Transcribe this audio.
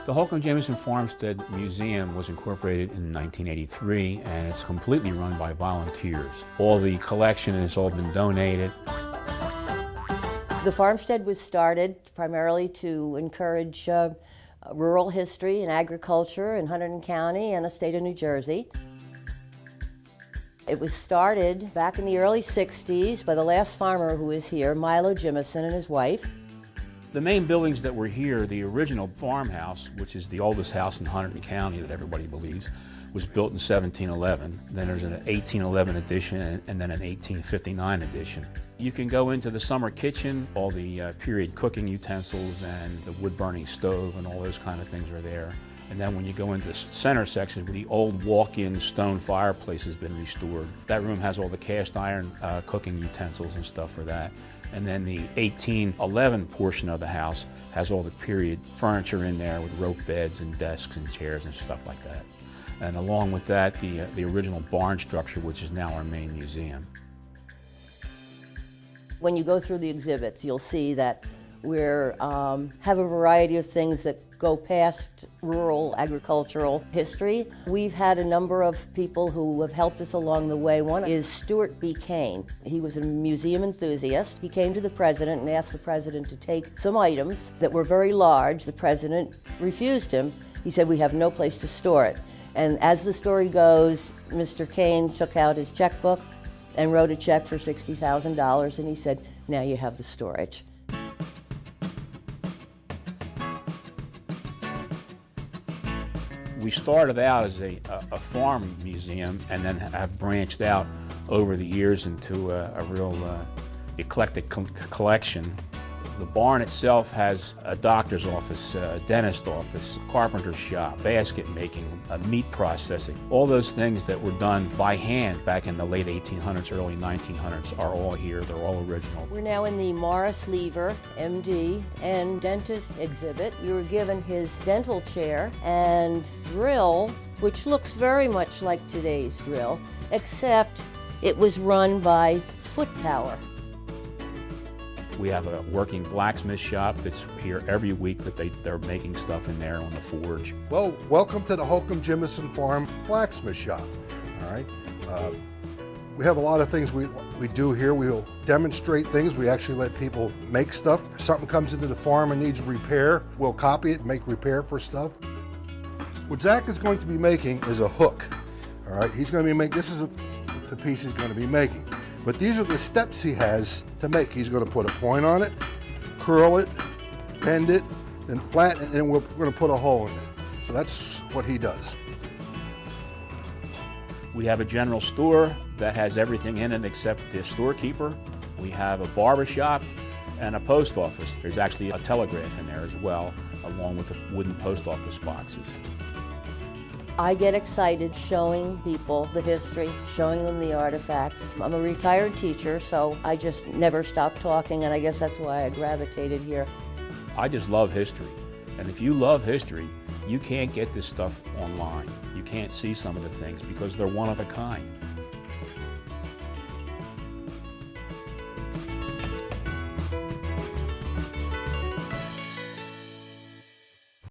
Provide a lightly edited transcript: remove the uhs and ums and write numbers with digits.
The Holcombe Jimison Farmstead Museum was incorporated in 1983, and it's completely run by volunteers. All the collection has all been donated. The Farmstead was started primarily to encourage rural history and agriculture in Hunterdon County and the state of New Jersey. It was started back in the early 60s by the last farmer who was here, Jimison, and his wife. The main buildings that were here, the original farmhouse, which is the oldest house in Hunterdon County that everybody believes, was built in 1711. Then there's an 1811 edition and then an 1859 edition. You can go into the summer kitchen, all the period cooking utensils and the wood-burning stove and all those kind of things are there. And then when you go into the center section where the old walk-in stone fireplace has been restored, that room has all the cast iron cooking utensils and stuff for that. And then the 1811 portion of the house has all the period furniture in there with rope beds and desks and chairs and stuff like that. And along with that, the original barn structure, which is now our main museum. When you go through the exhibits, you'll see that we have a variety of things that go past rural agricultural history. We've had a number of people who have helped us along the way. One is Stuart B. Kane. He was a museum enthusiast. He came to the president and asked the president to take some items that were very large. The president refused him. He said, "We have no place to store it." And as the story goes, Mr. Kane took out his checkbook and wrote a check for $60,000, and he said, "Now you have the storage." We started out as a farm museum and then have branched out over the years into a real eclectic collection. The barn itself has a doctor's office, a dentist office, a carpenter's shop, basket making, meat processing. All those things that were done by hand back in the late 1800s, early 1900s are all here. They're all original. We're now in the Morris Lever, MD, and dentist exhibit. We were given his dental chair and drill, which looks very much like today's drill, except it was run by foot power. We have a working blacksmith shop that's here every week that they're making stuff in there on the forge. Well, welcome to the Holcombe Jimison Farm Blacksmith Shop. All right. We have a lot of things we do here. We'll demonstrate things. We actually let people make stuff. If something comes into the farm and needs repair, we'll copy it and make repair for stuff. What Zach is going to be making is a hook. All right. He's going to be making, this is the piece he's going to be making. But these are the steps he has to make. He's going to put a point on it, curl it, bend it, then flatten it, and then we're going to put a hole in it. So that's what he does. We have a general store that has everything in it except the storekeeper. We have a barber shop and a post office. There's actually a telegraph in there as well, along with the wooden post office boxes. I get excited showing people the history, showing them the artifacts. I'm a retired teacher, so I just never stop talking, and I guess that's why I gravitated here. I just love history, and if you love history, you can't get this stuff online. You can't see some of the things because they're one of a kind.